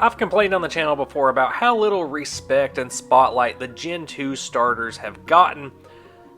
I've complained on the channel before about how little respect and spotlight the Gen 2 starters have gotten,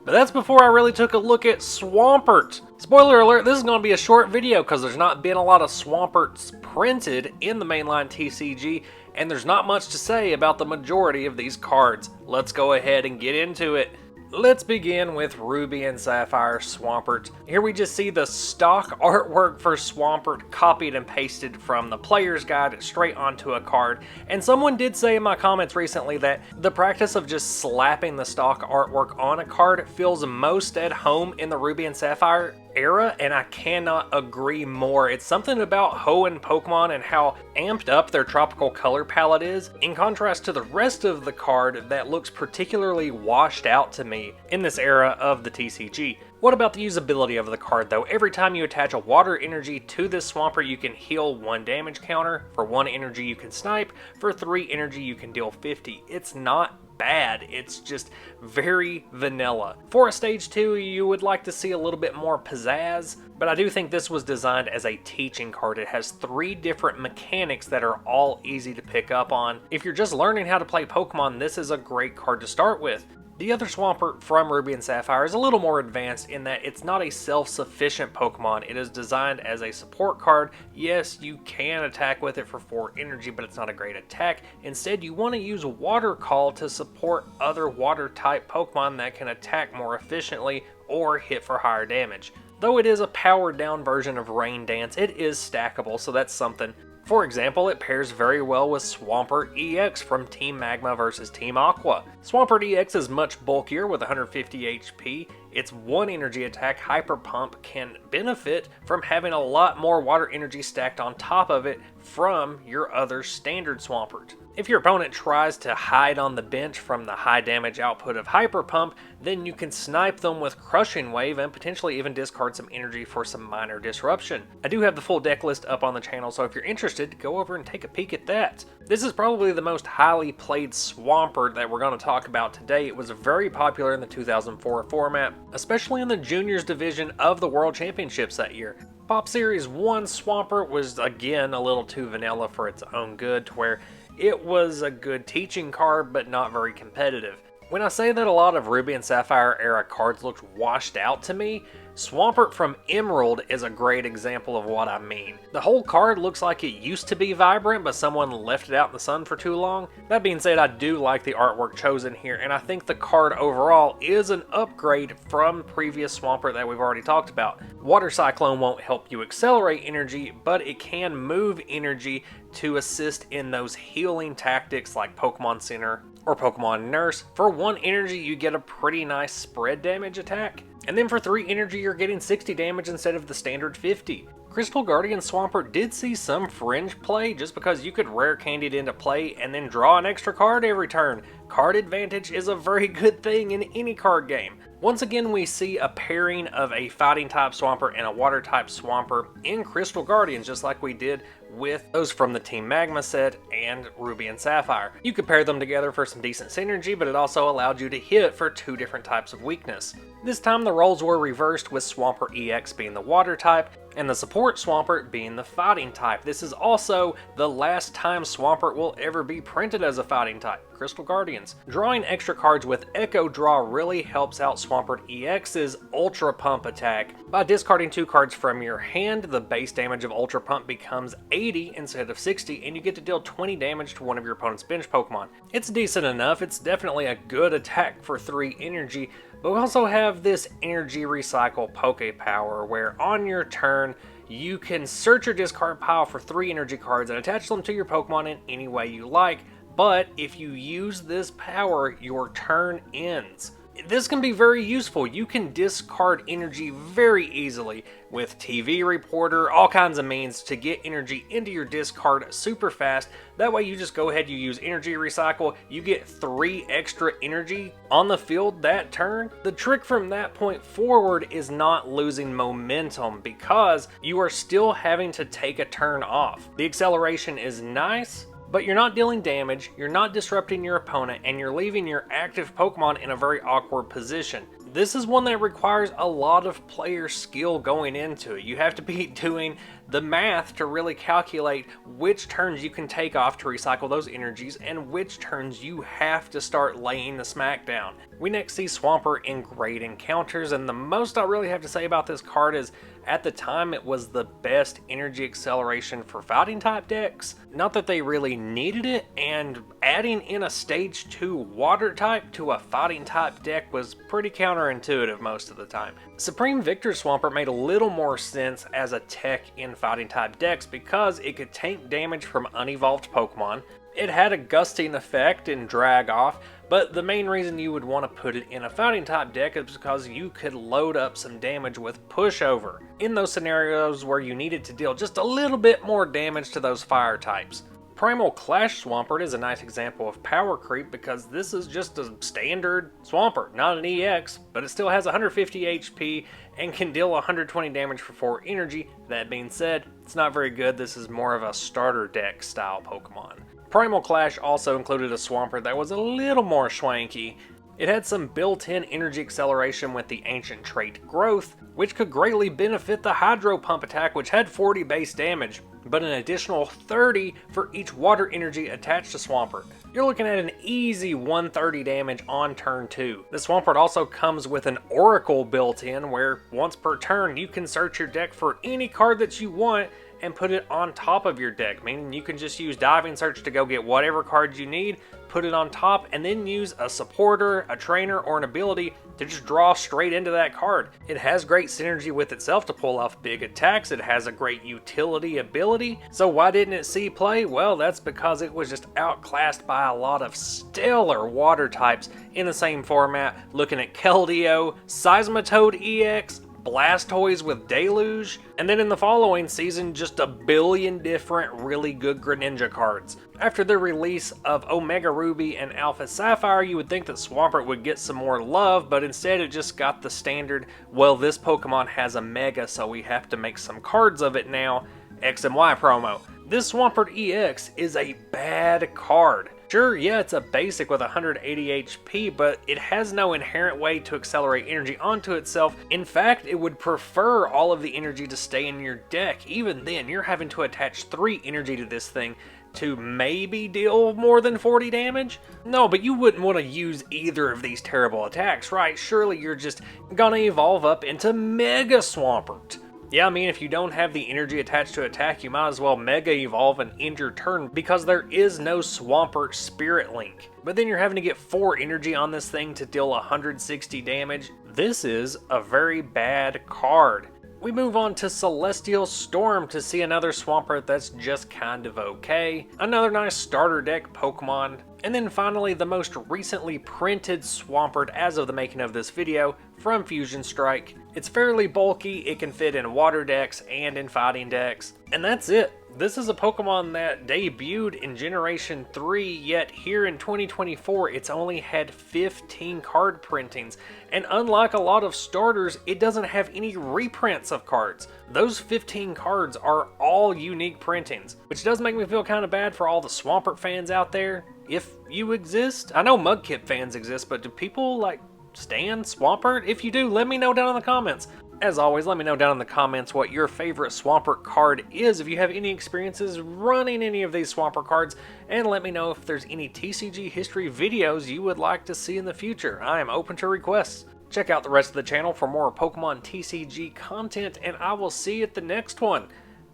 but that's before I really took a look at Swampert. Spoiler alert, this is going to be a short video because there's not been a lot of Swamperts printed in the mainline TCG, and there's not much to say about the majority of these cards. Let's go ahead and get into it. Let's begin with Ruby and Sapphire Swampert. Here we just see the stock artwork for Swampert copied and pasted from the player's guide straight onto a card. And someone did say in my comments recently that the practice of just slapping the stock artwork on a card feels most at home in the Ruby and Sapphire era, and I cannot agree more. It's something about Hoenn Pokemon and how amped up their tropical color palette is, in contrast to the rest of the card that looks particularly washed out to me in this era of the TCG. What about the usability of the card though? Every time you attach a water energy to this Swampert, you can heal 1 damage counter. For 1 energy you can snipe. For 3 energy you can deal 50. It's not bad, it's just very vanilla. For a stage 2 you would like to see a little bit more pizzazz, but I do think this was designed as a teaching card. It has 3 different mechanics that are all easy to pick up on. If you're just learning how to play Pokemon, this is a great card to start with. The other Swampert from Ruby and Sapphire is a little more advanced in that it's not a self-sufficient Pokemon. It is designed as a support card. Yes, you can attack with it for 4 energy, but it's not a great attack. Instead, you want to use Water Call to support other water-type Pokemon that can attack more efficiently or hit for higher damage. Though it is a powered-down version of Rain Dance, it is stackable, so that's something. For example, it pairs very well with Swampert EX from Team Magma versus Team Aqua. Swampert EX is much bulkier with 150 HP. Its 1 energy attack, Hyper Pump, can benefit from having a lot more water energy stacked on top of it from your other standard Swampert. If your opponent tries to hide on the bench from the high damage output of Hyper Pump, then you can snipe them with Crushing Wave and potentially even discard some energy for some minor disruption. I do have the full deck list up on the channel, so if you're interested, go over and take a peek at that. This is probably the most highly played Swampert that we're going to talk about today. It was very popular in the 2004 format, especially in the Juniors division of the World Championships that year. Pop Series 1 Swampert was again a little too vanilla for its own good, to where it was a good teaching card, but not very competitive. When I say that a lot of Ruby and Sapphire era cards looked washed out to me, Swampert from Emerald is a great example of what I mean. The whole card looks like it used to be vibrant, but someone left it out in the sun for too long. That being said, I do like the artwork chosen here, and I think the card overall is an upgrade from previous Swampert that we've already talked about. Water Cyclone won't help you accelerate energy, but it can move energy to assist in those healing tactics like Pokemon Center or Pokemon Nurse. For 1 energy, you get a pretty nice spread damage attack. And then for 3 energy, you're getting 60 damage instead of the standard 50. Crystal Guardian Swampert did see some fringe play just because you could rare candy it into play and then draw an extra card every turn. Card advantage is a very good thing in any card game. Once again, we see a pairing of a fighting type Swampert and a water type Swampert in Crystal Guardians, just like we did with those from the Team Magma set and Ruby and Sapphire. You could pair them together for some decent synergy, but it also allowed you to hit for 2 different types of weakness. This time the roles were reversed, with Swampert EX being the water type and the support Swampert being the fighting type. This is also the last time Swampert will ever be printed as a fighting type, Crystal Guardians. Drawing extra cards with Echo Draw really helps out Swampert EX's Ultra Pump attack. By discarding 2 cards from your hand, the base damage of Ultra Pump becomes 80 instead of 60, and you get to deal 20 damage to one of your opponent's bench Pokemon. It's decent enough, it's definitely a good attack for 3 energy, but we also have this energy recycle Poke Power, where on your turn, you can search your discard pile for 3 energy cards and attach them to your Pokemon in any way you like, but if you use this power, your turn ends. This can be very useful. You can discard energy very easily with TV Reporter, all kinds of means to get energy into your discard super fast. That way you just go ahead, you use energy recycle, you get 3 extra energy on the field that turn. The trick from that point forward is not losing momentum, because you are still having to take a turn off. The acceleration is nice, but you're not dealing damage, you're not disrupting your opponent, and you're leaving your active Pokemon in a very awkward position. This is one that requires a lot of player skill going into it. You have to be doing the math to really calculate which turns you can take off to recycle those energies and which turns you have to start laying the smackdown. We next see Swampert in Great Encounters, and the most I really have to say about this card is at the time it was the best energy acceleration for fighting type decks. Not that they really needed it, and adding in a stage 2 water type to a fighting type deck was pretty counterintuitive most of the time. Supreme Victor Swampert made a little more sense as a tech in fighting type decks because it could tank damage from unevolved Pokemon. It had a gusting effect and drag off, but the main reason you would want to put it in a fighting type deck is because you could load up some damage with pushover in those scenarios where you needed to deal just a little bit more damage to those fire types. Primal Clash Swampert is a nice example of power creep because this is just a standard Swampert, not an EX, but it still has 150 HP and can deal 120 damage for 4 energy. That being said, it's not very good. This is more of a starter deck style Pokemon. Primal Clash also included a Swampert that was a little more swanky. It had some built-in energy acceleration with the ancient trait Growth, which could greatly benefit the Hydro Pump attack, which had 40 base damage, but an additional 30 for each water energy attached to Swampert. You're looking at an easy 130 damage on turn 2. The Swampert also comes with an Oracle built in, where once per turn you can search your deck for any card that you want and put it on top of your deck, meaning you can just use Diving Search to go get whatever cards you need, put it on top, and then use a supporter, a trainer, or an ability to just draw straight into that card. It has great synergy with itself to pull off big attacks. It has a great utility ability. So why didn't it see play? Well, that's because it was just outclassed by a lot of stellar water types in the same format, looking at Keldeo, Seismitoad EX, Blastoise with Deluge, and then in the following season just a billion different really good Greninja cards. After the release of Omega Ruby and Alpha Sapphire, you would think that Swampert would get some more love, but instead it just got the standard, well, this Pokemon has a Mega, so we have to make some cards of it now, X and Y promo. This Swampert EX is a bad card. Sure, yeah, it's a basic with 180 HP, but it has no inherent way to accelerate energy onto itself. In fact, it would prefer all of the energy to stay in your deck. Even then, you're having to attach 3 energy to this thing to maybe deal more than 40 damage? No, but you wouldn't want to use either of these terrible attacks, right? Surely you're just gonna evolve up into Mega Swampert. Yeah, I mean, if you don't have the energy attached to attack, you might as well Mega Evolve and end your turn because there is no Swampert Spirit Link. But then you're having to get 4 energy on this thing to deal 160 damage. This is a very bad card. We move on to Celestial Storm to see another Swampert that's just kind of okay. Another nice starter deck Pokemon. And then finally, the most recently printed Swampert as of the making of this video from Fusion Strike. It's fairly bulky, it can fit in water decks and in fighting decks. And that's it. This is a Pokemon that debuted in Generation 3, yet here in 2024 it's only had 15 card printings. And unlike a lot of starters, it doesn't have any reprints of cards. Those 15 cards are all unique printings, which does make me feel kind of bad for all the Swampert fans out there. If you exist. I know Mudkip fans exist, but do people like stand Swampert? If you do, let me know down in the comments. As always, let me know down in the comments what your favorite Swampert card is, if you have any experiences running any of these Swampert cards, and let me know if there's any TCG history videos you would like to see in the future. I am open to requests. Check out the rest of the channel for more Pokemon TCG content, and I will see you at the next one.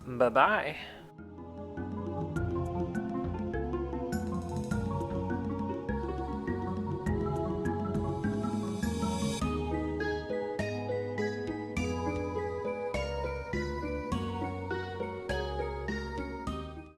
Bye-bye.